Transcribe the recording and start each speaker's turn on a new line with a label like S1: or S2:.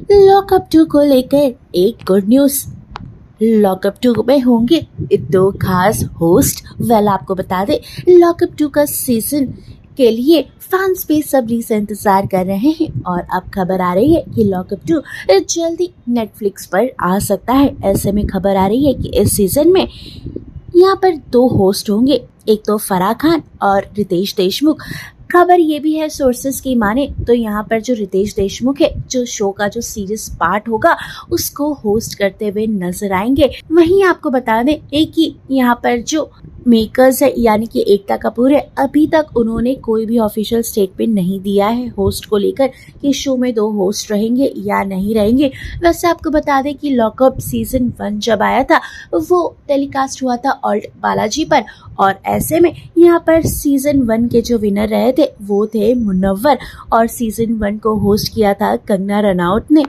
S1: Lockup 2 को लेकर एक गुड न्यूज। लॉकअप 2 में होंगे दो खास होस्ट। आपको बता दें, लॉकअप 2 का सीजन के लिए फैंस बेसब्री से इंतजार कर रहे हैं और अब खबर आ रही है कि लॉकअप 2 जल्दी नेटफ्लिक्स पर आ सकता है। ऐसे में खबर आ रही है कि इस सीजन में यहाँ पर दो होस्ट होंगे, एक तो फराह खान और रितेश देशमुख। खबर ये भी है, सोर्सेस की माने तो यहाँ पर जो रितेश देशमुख है, जो शो का जो सीरियस पार्ट होगा उसको होस्ट करते हुए नजर आएंगे। वहीं आपको बता दें एक ही यहाँ पर जो मेकर्स है यानी कि एकता कपूर है, अभी तक उन्होंने कोई भी ऑफिशियल स्टेटमेंट नहीं दिया है होस्ट को लेकर कि शो में दो होस्ट रहेंगे या नहीं रहेंगे। वैसे आपको बता दें कि लॉकअप सीजन 1 जब आया था वो टेलीकास्ट हुआ था ऑल्ट बालाजी पर, और ऐसे में यहाँ पर सीजन 1 के जो विनर रहे थे वो थे मुनव्वर, और सीजन 1 को होस्ट किया था कंगना रनौत ने।